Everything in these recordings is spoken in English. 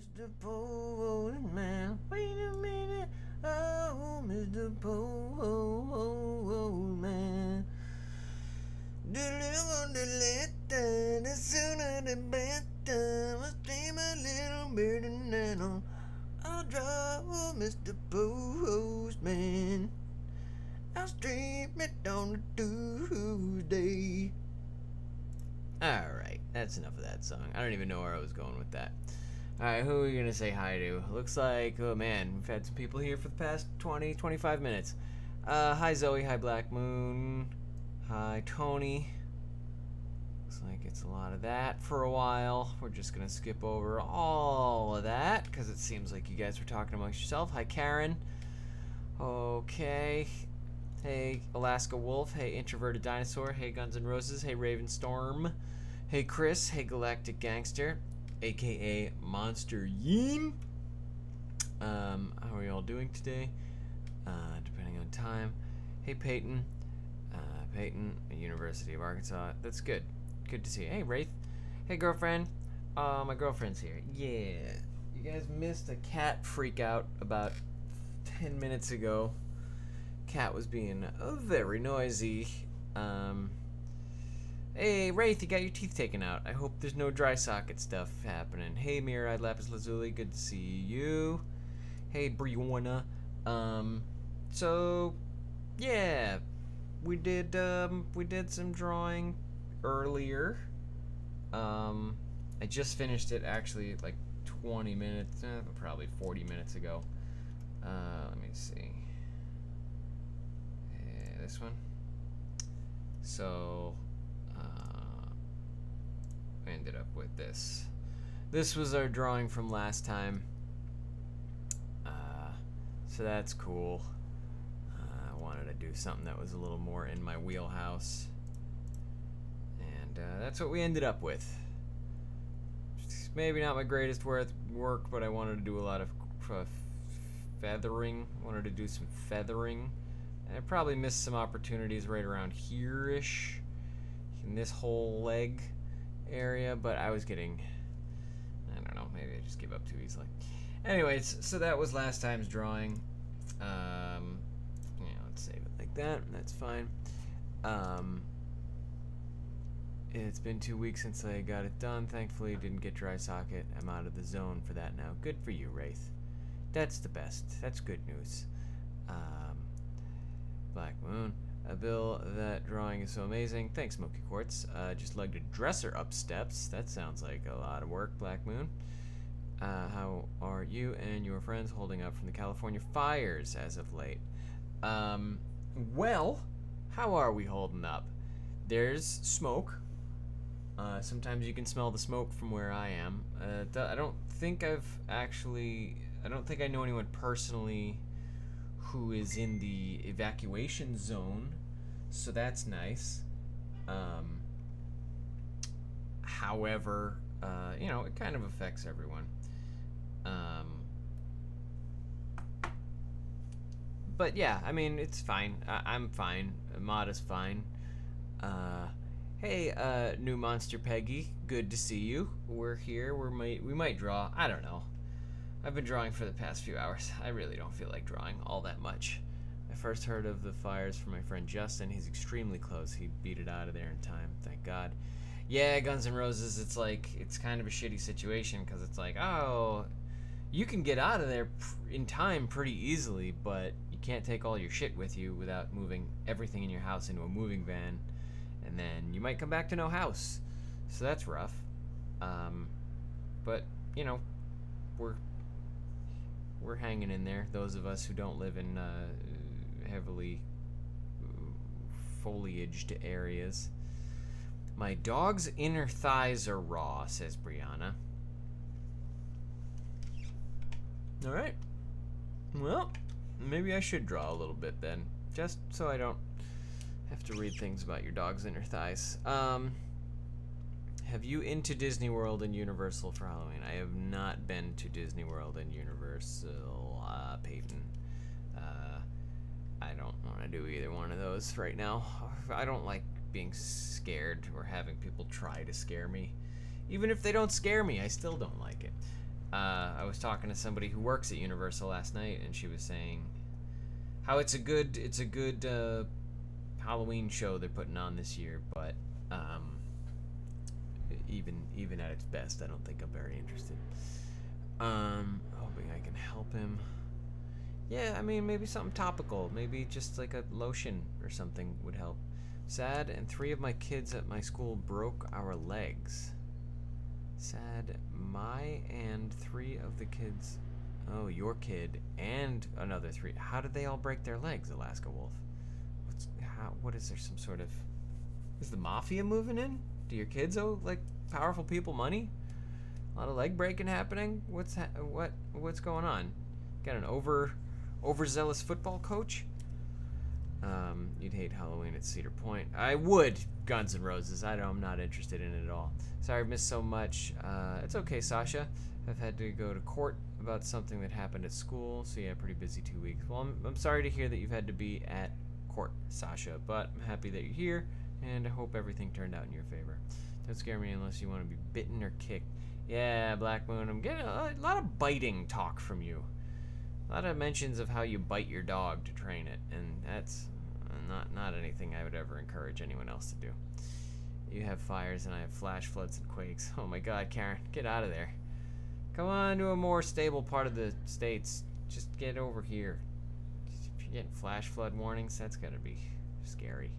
Mr. Postman, wait a minute. Oh, Mr. Postman, deliver the letter, the sooner the better. I'll stream a little bit and then I'll draw Mr. Postman. I'll stream it on a Tuesday. Alright, that's enough of that song. I don't even know where I was going with that. Alright, who are we going to say hi to? Looks like, oh man, we've had some people here for the past 20, 25 minutes. Hi Zoe, hi Black Moon, hi Tony. Looks like it's a lot of that for a while. We're just going to skip over all of that because it seems like you guys were talking amongst yourself. Hi Karen. Okay. Hey Alaska Wolf. Hey Introverted Dinosaur. Hey Guns N' Roses. Hey Ravenstorm. Hey Chris. Hey Galactic Gangster, aka Monster Yeen. How are y'all doing today? Depending on time. Hey Peyton. Peyton, University of Arkansas. That's good. Good to see you. Hey Wraith. Hey girlfriend. My girlfriend's here. Yeah. You guys missed a cat freak out about 10 minutes ago. Cat was being very noisy. Hey Wraith, you got your teeth taken out. I hope there's no dry socket stuff happening. Hey Mirror-Eyed Lapis Lazuli, good to see you. Hey Brianna. So yeah, we did some drawing earlier. I just finished it actually like 20 minutes, probably 40 minutes ago. Let me see. This one. So I ended up with this. This was our drawing from last time. So that's cool. I wanted to do something that was a little more in my wheelhouse. And that's what we ended up with. Maybe not my greatest work, but I wanted to do a lot of feathering. Wanted to do some feathering. And I probably missed some opportunities right around here-ish. In this whole leg area, but I was getting, I don't know, maybe I just give up too easily. Anyways, so that was last time's drawing. Let's save it like that. That's fine. It's been 2 weeks since I got it done. Thankfully, didn't get dry socket. I'm out of the zone for that now. Good for you, Wraith. That's the best. That's good news. Black Moon. Bill, that drawing is so amazing. Thanks, Smoky Quartz. Just lugged a dresser up steps. That sounds like a lot of work, Black Moon. How are you and your friends holding up from the California fires as of late? Well, how are we holding up? There's smoke. Sometimes you can smell the smoke from where I am. I don't think I know anyone personally who is in the evacuation zone, so that's nice. However, it kind of affects everyone. But yeah, I mean, it's fine. I'm fine. Mod is fine. Hey, new monster Peggy, good to see you. We're here. We might draw. I don't know. I've been drawing for the past few hours. I really don't feel like drawing all that much. I first heard of the fires from my friend Justin. He's extremely close. He beat it out of there in time, thank God. Yeah, Guns N' Roses, it's kind of a shitty situation because it's like, oh, you can get out of there in time pretty easily, but you can't take all your shit with you without moving everything in your house into a moving van, and then you might come back to no house. So that's rough. But, we're hanging in there. Those of us who don't live in heavily foliaged areas. My dog's inner thighs are raw, says Brianna. Alright. Well, maybe I should draw a little bit then. Just so I don't have to read things about your dog's inner thighs. Have you into Disney World and Universal for Halloween? I have not been to Disney World and Universal, Peyton. I don't want to do either one of those right now. I don't like being scared or having people try to scare me. Even if they don't scare me, I still don't like it. I was talking to somebody who works at Universal last night, and she was saying how it's a good Halloween show they're putting on this year, but even at its best, I don't think I'm very interested. Hoping I can help him. Yeah, I mean, maybe something topical. Maybe just like a lotion or something would help. Sad, and 3 of my kids at my school broke our legs. Sad, my and 3 of the kids. Oh, your kid and another 3. How did they all break their legs, Alaska Wolf? What is there some sort of. Is the mafia moving in? Do your kids owe, like, powerful people money? A lot of leg breaking happening? What's going on? Got an overzealous football coach? You'd hate Halloween at Cedar Point. I would, Guns N' Roses. I'm not interested in it at all. Sorry I missed so much. It's okay, Sasha. I've had to go to court about something that happened at school, so yeah, pretty busy 2 weeks. Well, I'm sorry to hear that you've had to be at court, Sasha, but I'm happy that you're here, and I hope everything turned out in your favor. Don't scare me unless you want to be bitten or kicked. Yeah, Black Moon, I'm getting a lot of biting talk from you. A lot of mentions of how you bite your dog to train it, and that's not anything I would ever encourage anyone else to do. You have fires and I have flash floods and quakes. Oh my god, Karen, get out of there. Come on to a more stable part of the States. Just get over here. If you're getting flash flood warnings, that's gotta be scary.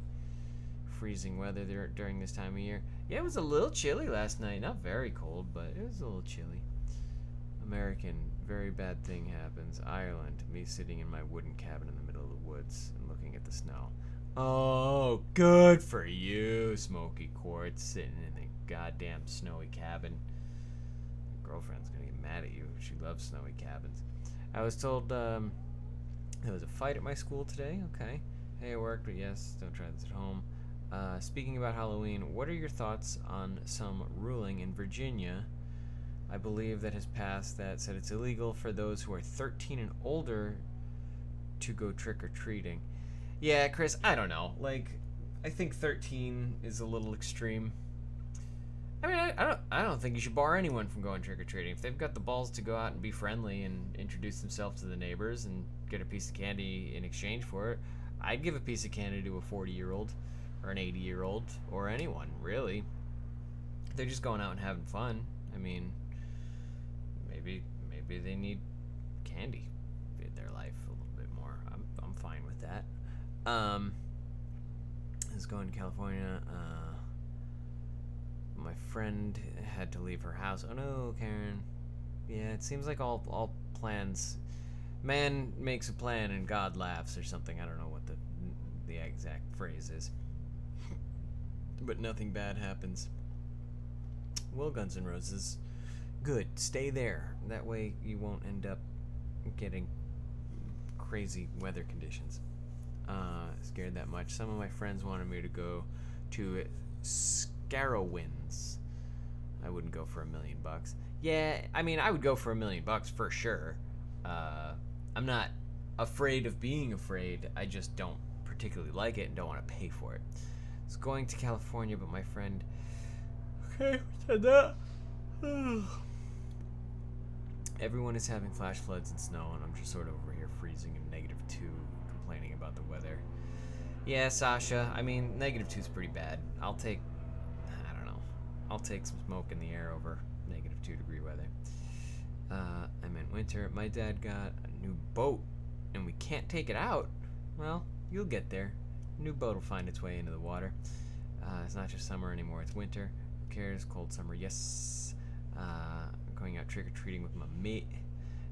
Freezing weather there during this time of year. Yeah, it was a little chilly last night. Not very cold, but it was a little chilly. American, very bad thing happens. Ireland, me sitting in my wooden cabin in the middle of the woods and looking at the snow. Oh, good for you, Smoky Quartz, sitting in the goddamn snowy cabin. Your girlfriend's gonna get mad at you. She loves snowy cabins. I was told there was a fight at my school today. Okay. Hey, it worked, but yes, don't try this at home. Speaking about Halloween, what are your thoughts on some ruling in Virginia, I believe, that has passed that said it's illegal for those who are 13 and older to go trick-or-treating? Yeah, Chris, I don't know. Like, I think 13 is a little extreme. I mean, I don't think you should bar anyone from going trick-or-treating. If they've got the balls to go out and be friendly and introduce themselves to the neighbors and get a piece of candy in exchange for it, I'd give a piece of candy to a 40-year-old or an 80-year-old or anyone, really. They're just going out and having fun. I mean, maybe they need candy in their life a little bit more. I'm fine with that. I was going to California. My friend had to leave her house. Oh no, Karen. Yeah, it seems like all plans. Man makes a plan and God laughs or something. I don't know what the exact phrase is. But nothing bad happens. Well, Guns N' Roses, good. Stay there. That way you won't end up getting crazy weather conditions. Scared that much. Some of my friends wanted me to go to Scarowinds. I wouldn't go for $1 million. Yeah, I mean, I would go for $1 million for sure. I'm not afraid of being afraid. I just don't particularly like it and don't want to pay for it. I was going to California, but my friend. Okay, we said that. Everyone is having flash floods and snow, and I'm just sort of over here freezing in -2, complaining about the weather. Yeah, Sasha, I mean, -2 is pretty bad. I'll take some smoke in the air over -2 degree weather. I meant winter. My dad got a new boat, and we can't take it out. Well, you'll get there. A new boat will find its way into the water. It's not just summer anymore, it's winter. Who cares? Cold summer, yes. Going out trick-or-treating with my mate,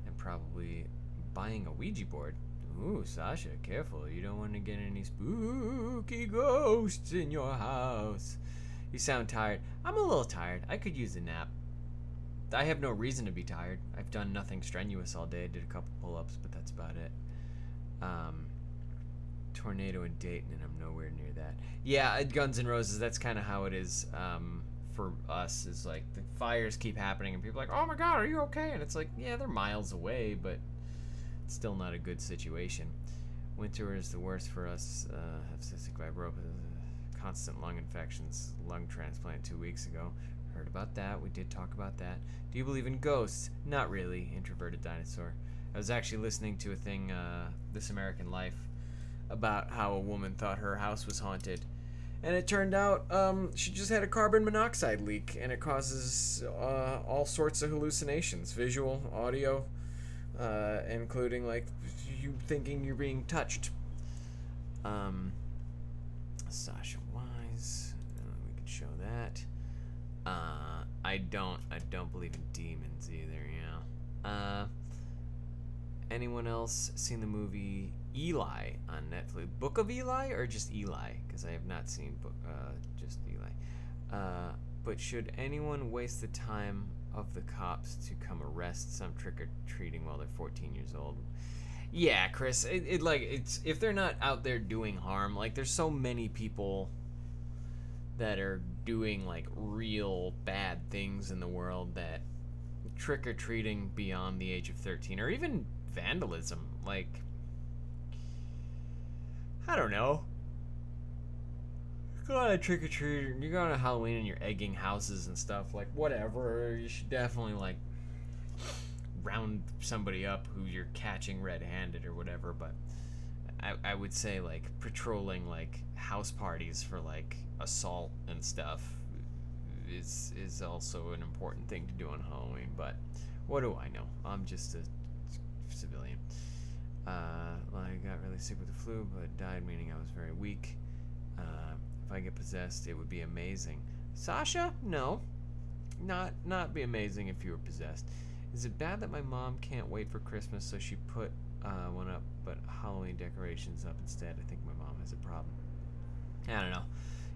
and probably buying a Ouija board. Ooh, Sasha, careful. You don't want to get any spooky ghosts in your house. You sound tired. I'm a little tired. I could use a nap. I have no reason to be tired. I've done nothing strenuous all day. I did a couple pull-ups, but that's about it. Tornado in Dayton, and I'm nowhere near that. Yeah, at Guns N' Roses, that's kind of how it is for us. Is like the fires keep happening, and people are like, oh my god, are you okay? And it's like, yeah, they're miles away, but it's still not a good situation. Winter is the worst for us. Have cystic fibrosis, constant lung infections, lung transplant 2 weeks ago. Heard about that. We did talk about that. Do you believe in ghosts? Not really, introverted dinosaur. I was actually listening to a thing, This American Life, about how a woman thought her house was haunted. And it turned out she just had a carbon monoxide leak, and it causes all sorts of hallucinations, visual, audio, including like you thinking you're being touched. Sasha Wise, we could show that. I don't believe in demons either. Anyone else seen the movie Eli on Netflix? Book of Eli or just Eli? Because I have not seen just Eli. But should anyone waste the time of the cops to come arrest some trick-or-treating while they're 14 years old? Yeah, Chris. It's if they're not out there doing harm. Like, there's so many people that are doing like real bad things in the world that trick-or-treating beyond the age of 13, or even vandalism, like, I don't know. Go on a trick-or-treat, you go on a Halloween and you're egging houses and stuff, like, whatever. You should definitely like round somebody up who you're catching red-handed or whatever. But I would say like patrolling like house parties for like assault and stuff is also an important thing to do on Halloween. But what do I know? I'm just a civilian. I got really sick with the flu, but died, meaning I was very weak. If I get possessed, it would be amazing. Sasha? No. Not be amazing if you were possessed. Is it bad that my mom can't wait for Christmas, so she put one up, but Halloween decorations up instead? I think my mom has a problem. I don't know.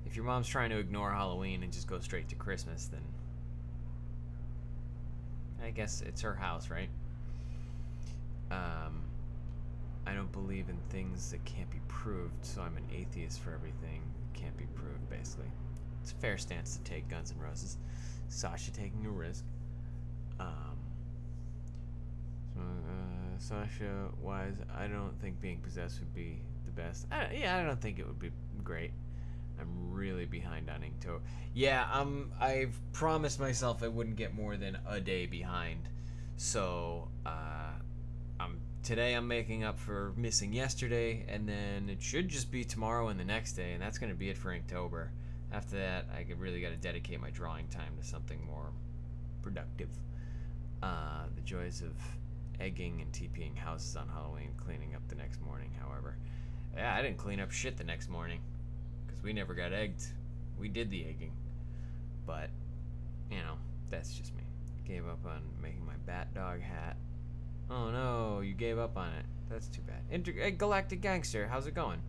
If your mom's trying to ignore Halloween and just go straight to Christmas, then I guess it's her house, right? I don't believe in things that can't be proved, so I'm an atheist for everything that can't be proved, basically. It's a fair stance to take, Guns N' Roses. Sasha taking a risk. Sasha Wise, I don't think being possessed would be the best. I don't think it would be great. I'm really behind on Inkto. Yeah, I've promised myself I wouldn't get more than a day behind. So, today I'm making up for missing yesterday, and then it should just be tomorrow and the next day, and that's going to be it for Inktober. After that, I really got to dedicate my drawing time to something more productive. The joys of egging and TPing houses on Halloween, cleaning up the next morning, however. Yeah, I didn't clean up shit the next morning, because we never got egged. We did the egging. But, that's just me. Gave up on making my bat dog hat. Oh no, you gave up on it. That's too bad. Galactic Gangster, how's it going?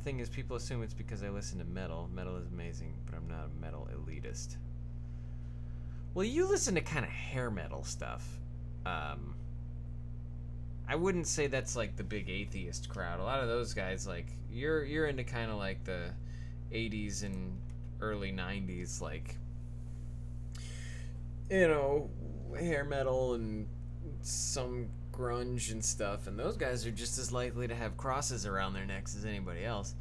Thing is, people assume it's because I listen to metal. Metal is amazing, but I'm not a metal elitist. Well, you listen to kind of hair metal stuff. I wouldn't say that's like the big atheist crowd. A lot of those guys, like, you're into kind of like the 80s and early 90s, like, hair metal and some grunge and stuff, and those guys are just as likely to have crosses around their necks as anybody else.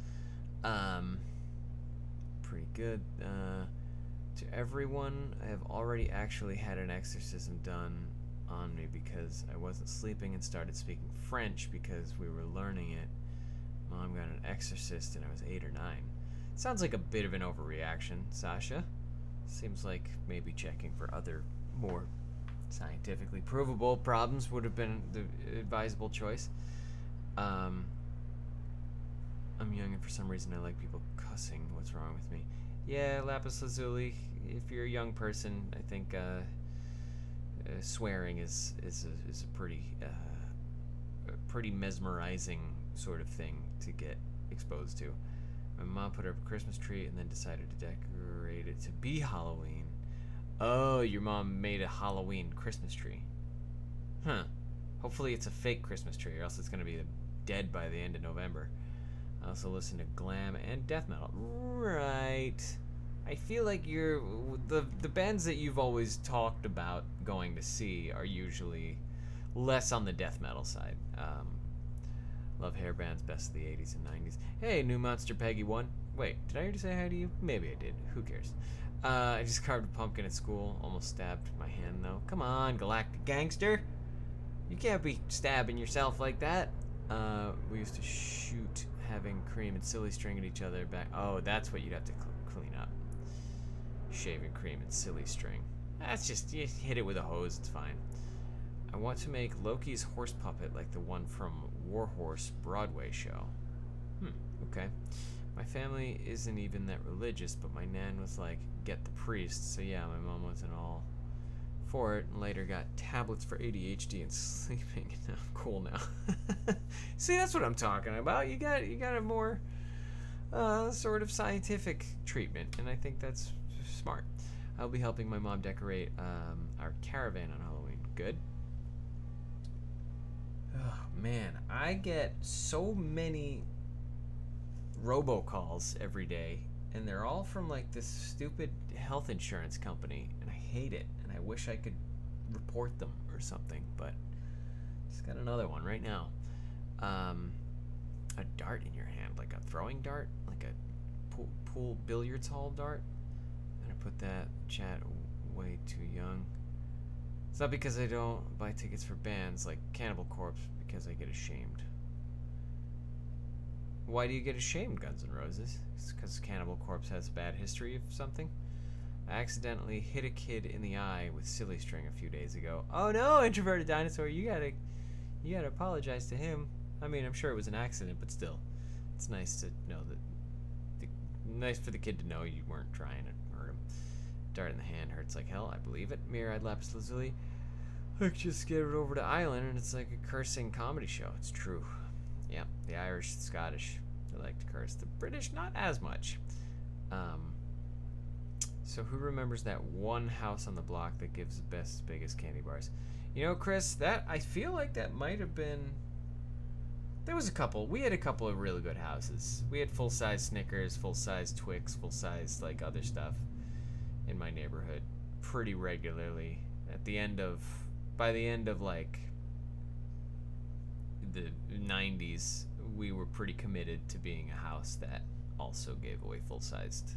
Pretty good. To everyone, I have already actually had an exorcism done on me because I wasn't sleeping and started speaking French because we were learning it. Mom got an exorcist and I was 8 or 9. Sounds like a bit of an overreaction, Sasha. Seems like maybe checking for other more scientifically provable problems would have been the advisable choice. I'm young and for some reason I like people cussing. What's wrong with me? Yeah, Lapis Lazuli, if you're a young person, I think swearing is a pretty mesmerizing sort of thing to get exposed to. My mom put up a Christmas tree and then decided to decorate it to be Halloween. Oh, your mom made a Halloween Christmas tree. Huh. Hopefully it's a fake Christmas tree, or else it's going to be dead by the end of November. I also listen to glam and death metal. Right. I feel like the bands that you've always talked about going to see are usually less on the death metal side. Love hair bands, best of the 80s and 90s. Hey, new Monster Peggy 1. Wait, did I already say hi to you? Maybe I did. Who cares? I just carved a pumpkin at school. Almost stabbed my hand, though. Come on, galactic gangster. You can't be stabbing yourself like that. We used to shoot having cream and silly string at each other back. Oh, that's what you'd have to clean up. Shaving cream and silly string. That's just, you hit it with a hose, it's fine. I want to make Loki's horse puppet like the one from Warhorse Broadway show. Okay. My family isn't even that religious, but my nan was like, get the priest. So yeah, my mom wasn't all for it, and later got tablets for ADHD and sleeping. And I'm cool now. See, that's what I'm talking about. You got a more sort of scientific treatment, and I think that's smart. I'll be helping my mom decorate our caravan on Halloween. Good. Oh man, I get so many robocalls every day, and they're all from like this stupid health insurance company, and I hate it, and I wish I could report them or something, but just got another one right now. A dart in your hand, like a throwing dart, like a pool billiards hall dart. And I put that chat way too young. It's not because I don't buy tickets for bands like Cannibal Corpse, because I get ashamed. Why do you get ashamed, Guns N' Roses? It's because Cannibal Corpse has a bad history of something? I accidentally hit a kid in the eye with silly string a few days ago. Oh no, introverted dinosaur, you gotta apologize to him. I mean, I'm sure it was an accident, but still, it's nice to know that. Nice for the kid to know you weren't trying to hurt him. Dart in the hand hurts like hell. I believe it. Mirror-eyed lapis lazuli. I just get it over to Ireland, and it's like a cursing comedy show. It's true. Yeah, the Irish, the Scottish, they like to curse. The British, not as much. So who remembers that one house on the block that gives the best, biggest candy bars? You know, Chris, that I feel like that might have been. There was a couple. We had a couple of really good houses. We had full-size Snickers, full-size Twix, full-size like other stuff in my neighborhood pretty regularly. By the end of like the 90s, we were pretty committed to being a house that also gave away full-sized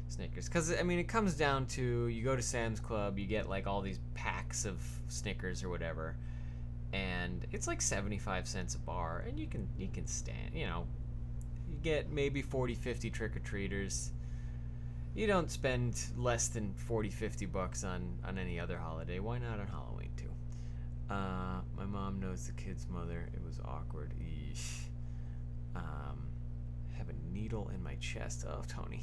Snickers. Because, I mean, it comes down to, you go to Sam's Club, you get like all these packs of Snickers or whatever, and it's like 75 cents a bar, and you can stand, you get maybe 40-50 trick-or-treaters. You don't spend less than 40-50 bucks on any other holiday. Why not on Halloween too? My mom knows the kid's mother. It was awkward. Eesh. Have a needle in my chest. Oh, Tony.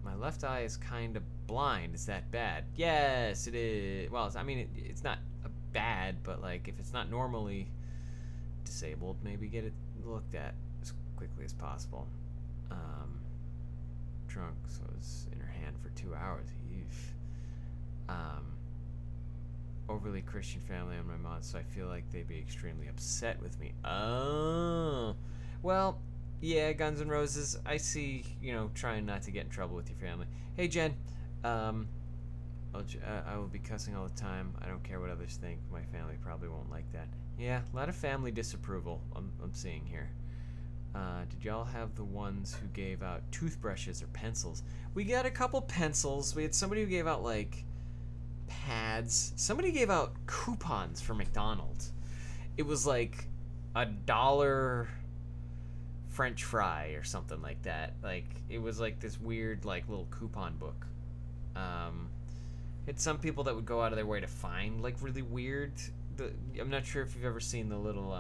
My left eye is kind of blind. Is that bad? Yes, it is. Well, I mean, it's not bad, but like if it's not normally disabled, maybe get it looked at as quickly as possible. Drunk, so it was in her hand for 2 hours. Overly Christian family on my mom, so I feel like they'd be extremely upset with me. Oh, well, yeah, Guns N' Roses. I see, trying not to get in trouble with your family. Hey, Jen, I will be cussing all the time. I don't care what others think. My family probably won't like that. Yeah, a lot of family disapproval I'm seeing here. Did y'all have the ones who gave out toothbrushes or pencils? We got a couple pencils. We had somebody who gave out like pads. Somebody gave out coupons for McDonald's. It was like $1 French fry or something like that. Like it was like this weird like little coupon book. It's some people that would go out of their way to find like really weird. I'm not sure if you've ever seen the little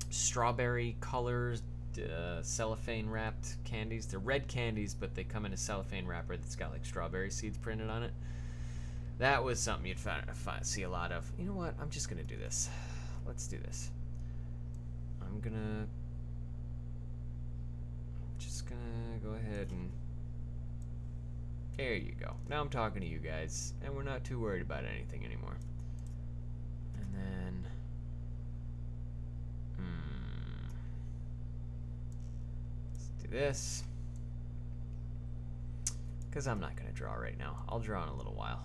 strawberry colors cellophane wrapped candies. They're red candies, but they come in a cellophane wrapper that's got like strawberry seeds printed on it. That was something you'd see a lot of. You know what? I'm just gonna do this. Let's do this. I'm just gonna go ahead and there you go. Now I'm talking to you guys, and we're not too worried about anything anymore. And then let's do this, because I'm not going to draw right now. I'll draw in a little while.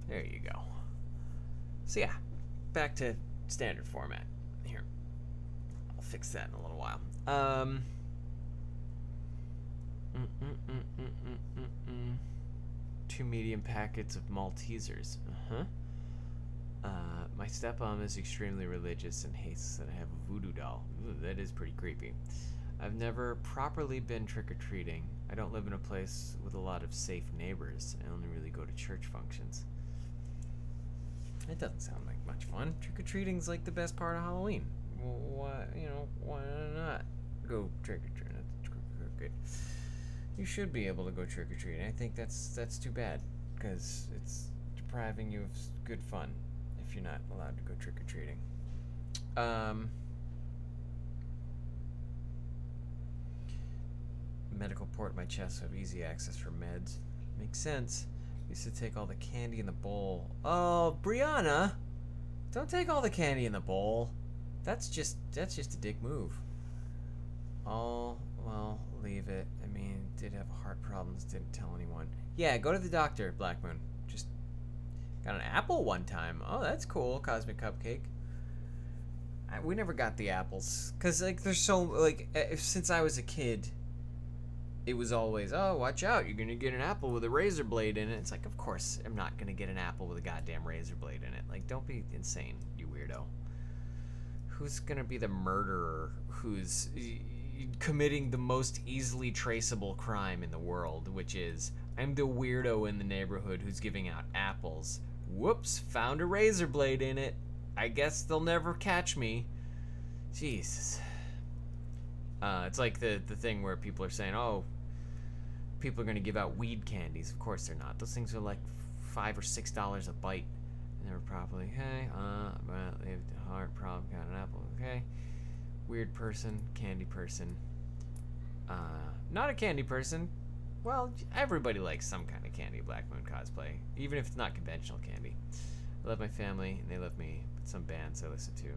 There you go. So yeah, back to standard format. Here, I'll fix that in a little while. Mm-mm-mm-mm-mm-mm-mm. 2 medium packets of Maltesers. Uh-huh. My stepmom is extremely religious and hates that I have a voodoo doll. Ooh, that is pretty creepy. I've never properly been trick-or-treating. I don't live in a place with a lot of safe neighbors. I only really go to church functions. It doesn't sound like much fun. Trick-or-treating's like the best part of Halloween. Well, why not go trick-or-treating? Good. You should be able to go trick-or-treating. I think that's too bad, because it's depriving you of good fun if you're not allowed to go trick-or-treating. Medical port in my chest, so I have easy access for meds. Makes sense. Used to take all the candy in the bowl. Oh, Brianna, don't take all the candy in the bowl. That's just a dick move. Oh, well, leave it. I mean, did have heart problems, didn't tell anyone. Yeah, go to the doctor, Black Moon. Just got an apple one time. Oh, that's cool, Cosmic Cupcake. We never got the apples, cause like there's so like since I was a kid, it was always, oh, watch out, you're gonna get an apple with a razor blade in it. It's like, of course I'm not gonna get an apple with a goddamn razor blade in it. Like, don't be insane, you weirdo. Who's gonna be the murderer who's committing the most easily traceable crime in the world, which is, I'm the weirdo in the neighborhood who's giving out apples. Whoops, found a razor blade in it. I guess they'll never catch me. Jesus. It's like the thing where people are saying, oh, people are going to give out weed candies. Of course they're not. Those things are like $5 or $6 a bite. And they were probably, hey, well, they have a heart problem, got an apple, okay. Weird person, candy person. Not a candy person. Well, everybody likes some kind of candy, Black Moon cosplay, even if it's not conventional candy. I love my family, and they love me, but some bands I listen to,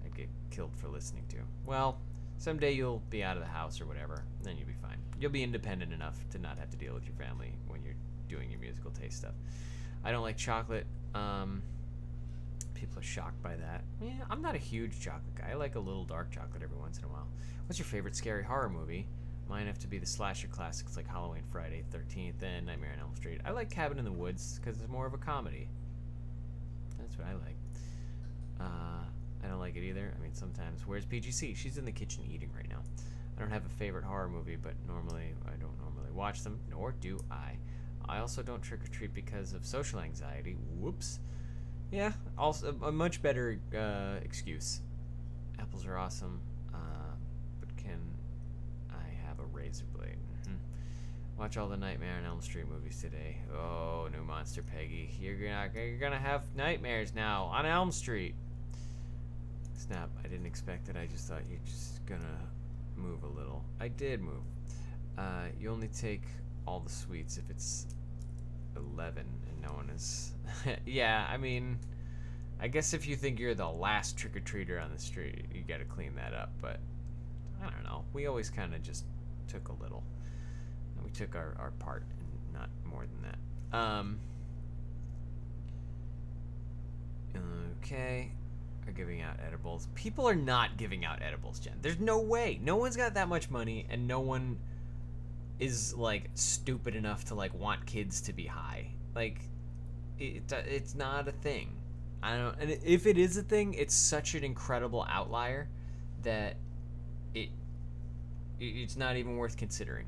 I'd get killed for listening to. Well, someday you'll be out of the house or whatever, and then you'll be fine. You'll be independent enough to not have to deal with your family when you're doing your musical taste stuff. I don't like chocolate. People are shocked by that. Yeah, I'm not a huge chocolate guy. I like a little dark chocolate every once in a while. What's your favorite scary horror movie? Mine have to be the slasher classics like Halloween, Friday 13th, and Nightmare on Elm Street. I like Cabin in the Woods because it's more of a comedy. That's what I like. I don't like it either. I mean, sometimes. Where's PGC? She's in the kitchen eating right now. I don't have a favorite horror movie, but I don't normally watch them, nor do I. I also don't trick-or-treat because of social anxiety. Whoops. Yeah, also a much better excuse. Apples are awesome, but can I have a razor blade? Mm-hmm. Watch all the Nightmare on Elm Street movies today. Oh, new monster, Peggy. You're gonna have nightmares now on Elm Street. Snap! I didn't expect it. I just thought you're just gonna move a little. I did move. You only take all the sweets if it's 11 and no one is. Yeah, I mean, I guess if you think you're the last trick-or-treater on the street, you gotta clean that up, but I don't know. We always kind of just took a little. We took our part and not more than that. Okay. Are giving out edibles. People are not giving out edibles, Jen. There's no way. No one's got that much money, and no one is like stupid enough to like want kids to be high. Like, it's not a thing. I don't. And if it is a thing, it's such an incredible outlier that it's not even worth considering.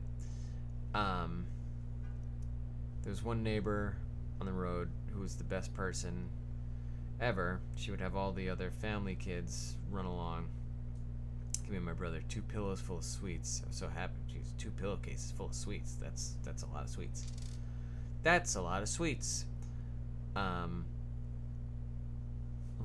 There's one neighbor on the road who was the best person ever. She would have all the other family kids run along. Give me and my brother 2 pillows full of sweets. I was so happy. Jeez, 2 pillowcases full of sweets. That's a lot of sweets. That's a lot of sweets.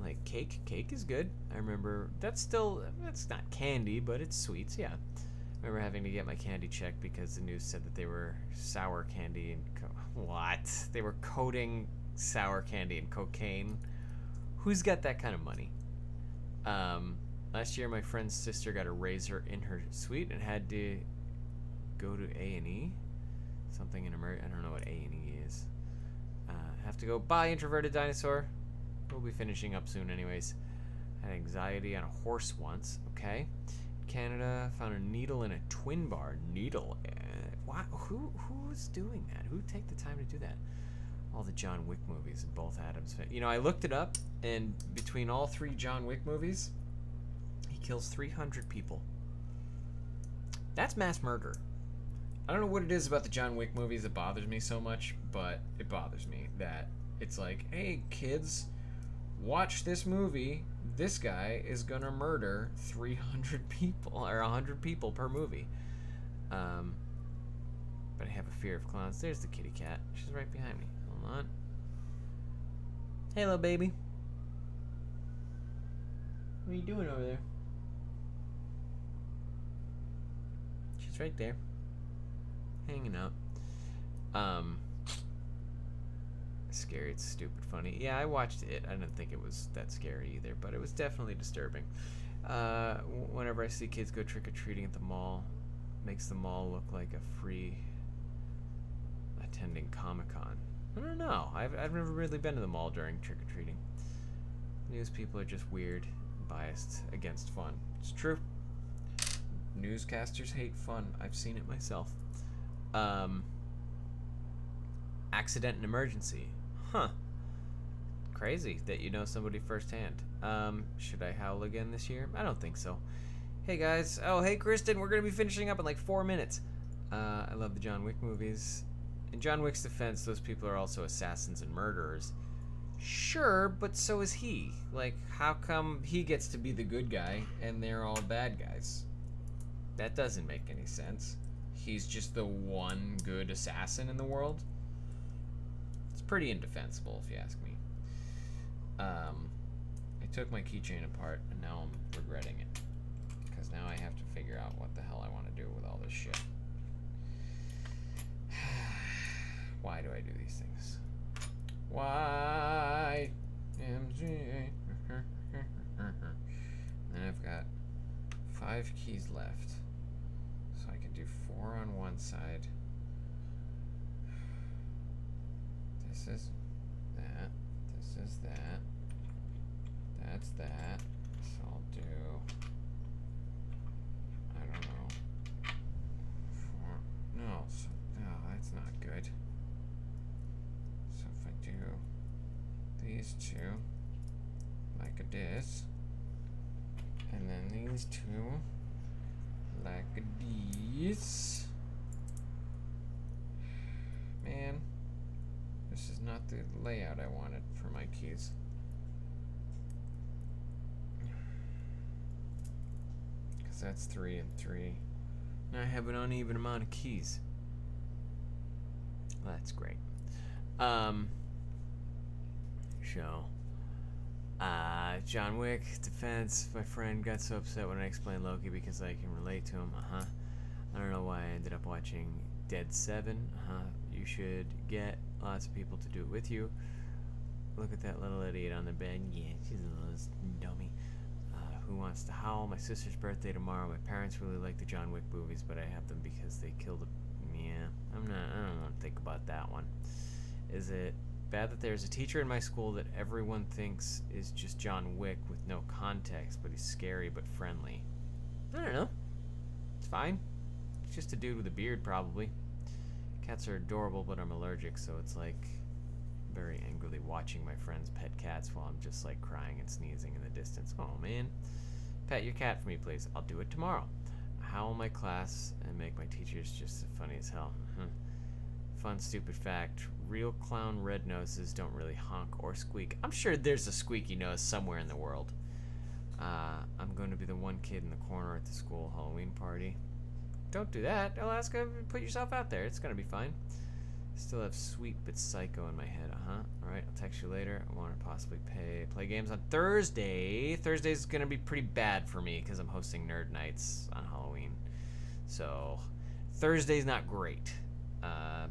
Like cake. Cake is good. I remember that's not candy, but it's sweets. Yeah. I remember having to get my candy checked because the news said that they were sour candy and what? They were coating sour candy in cocaine. Who's got that kind of money? Last year, my friend's sister got a razor in her suite and had to go to A&E. Something in America. I don't know what A&E is. Have to go. Bye, introverted dinosaur. We'll be finishing up soon anyways. Had anxiety on a horse once. Okay. Canada found a needle in a twin bar. Needle? Why? Who's doing that? Who take the time to do that? All the John Wick movies and both Adams. I looked it up, and between all 3 John Wick movies, he kills 300 people. That's mass murder. I don't know what it is about the John Wick movies that bothers me so much, but it bothers me that it's like, hey, kids, watch this movie. This guy is gonna murder 300 people, or 100 people per movie. But I have a fear of clowns. There's the kitty cat. She's right behind me. Hold on. Hey, little baby. What are you doing over there? She's right there. Hanging out. Scary, it's stupid funny. Yeah, I watched it. I didn't think it was that scary either, but it was definitely disturbing. Whenever I see kids go trick-or-treating at the mall, makes the mall look like a free attending Comic-Con. I don't know. I've never really been to the mall during trick-or-treating. News people are just weird, biased against fun. It's true. Newscasters hate fun. I've seen it myself. Accident and emergency. Huh. Crazy that you know somebody firsthand. Should I howl again this year? I don't think so. Hey guys. Oh, hey Kristen. We're going to be finishing up in like 4 minutes. I love the John Wick movies. In John Wick's defense, those people are also assassins and murderers. Sure, but so is he. Like, how come he gets to be the good guy and they're all bad guys? That doesn't make any sense. He's just the one good assassin in the world. It's pretty indefensible, if you ask me. I took my keychain apart, and now I'm regretting it. Because now I have to figure out what the hell I want to do with all this shit. Why do I do these things? Why? MGA. And I've got 5 keys left. So I can do 4 on one side. This is that. This is that. That's that. So I'll do, I don't know. 4. No, that's not good. So if I do these 2 like this, and then these 2 like this. Man, this is not the layout I wanted for my keys. Because that's 3 and 3. Now I have an uneven amount of keys. Well, that's great. John Wick, defense. My friend got so upset when I explained Loki because I can relate to him. I don't know why I ended up watching Dead 7. You should get lots of people to do it with you. Look at that little idiot on the bed. Yeah, she's a little dummy. Who wants to howl? My sister's birthday tomorrow. My parents really like the John Wick movies, but I have them because they killed a... Yeah, I don't want to think about that one. Is it bad that there's a teacher in my school that everyone thinks is just John Wick with no context, but he's scary but friendly? I don't know. It's fine. It's just a dude with a beard, probably. Cats are adorable, but I'm allergic, so it's like very angrily watching my friends pet cats while I'm just like crying and sneezing in the distance. Oh man. Pet your cat for me, please. I'll do it tomorrow. Howl my class and make my teachers just funny as hell. Fun stupid fact. Real clown red noses don't really honk or squeak. I'm sure there's a squeaky nose somewhere in the world. I'm going to be the one kid in the corner at the school Halloween party. Don't do that. Alaska, put yourself out there. It's going to be fine. Still have Sweet but Psycho in my head. Alright, I'll text you later. I want to possibly play games on Thursday. Thursday's going to be pretty bad for me because I'm hosting Nerd Nights on Halloween. So, Thursday's not great.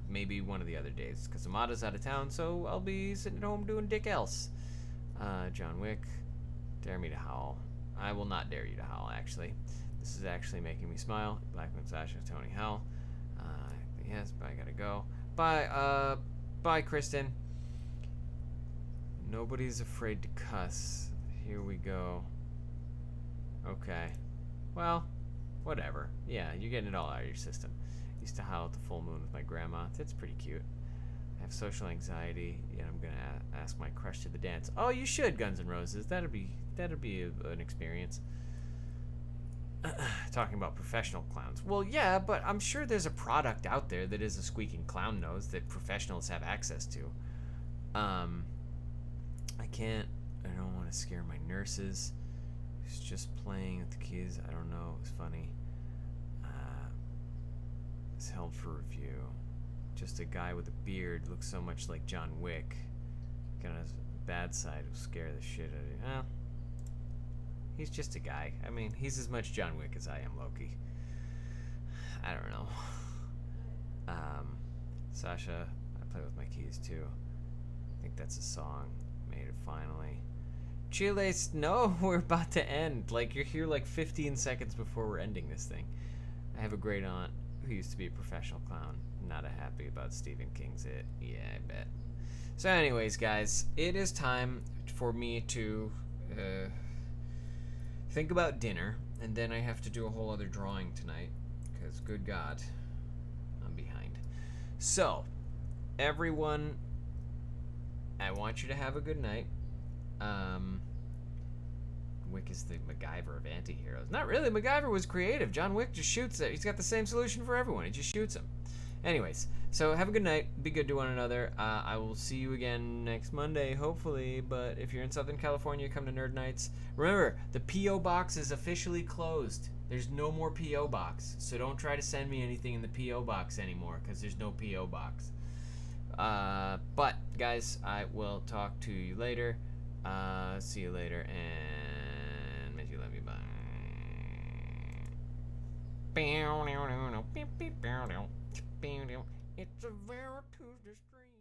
Maybe one of the other days because Amada's out of town, so I'll be sitting at home doing dick else. John Wick, dare me to howl. I will not dare you to howl, actually. This is actually making me smile. Blackman Sasha, Tony Howl. Yes, but I gotta go. Bye, Kristen. Nobody's afraid to cuss. Here we go. Okay. Well, Whatever. Yeah, you're getting it all out of your system. Used to howl at the full moon with my grandma. That's pretty cute. I have social anxiety, and I'm gonna ask my crush to the dance. Oh, you should, Guns N' Roses. That'd be an experience. Talking about professional clowns. Well, yeah, but I'm sure there's a product out there that is a squeaking clown nose that professionals have access to. I can't. I don't want to scare my nurses. He's just playing with the keys. I don't know. It was funny. It's held for review. Just a guy with a beard looks so much like John Wick. Got a bad side will scare the shit out of you. Well, he's just a guy. I mean, he's as much John Wick as I am Loki. I don't know. Sasha, I play with my keys too. I think that's a song. Made it finally. Chiles, no, we're about to end. Like, you're here like 15 seconds before we're ending this thing. I have a great aunt who used to be a professional clown. Not happy about Stephen King's It. Yeah, I bet. So anyways, guys, it is time for me to think about dinner, and then I have to do a whole other drawing tonight, because good God, I'm behind. So, everyone, I want you to have a good night. Wick is the MacGyver of anti-heroes. Not really. MacGyver was creative. John Wick just shoots it. He's got the same solution for everyone. He just shoots them. Anyways, so have a good night. Be good to one another. I will see you again next Monday, hopefully. But if you're in Southern California, come to Nerd Nights. Remember, the P.O. Box is officially closed. There's no more P.O. Box. So don't try to send me anything in the P.O. Box anymore, because there's no P.O. Box. But, guys, I will talk to you later. See you later, and miss you, love you, bye. It's a very Tuesday stream.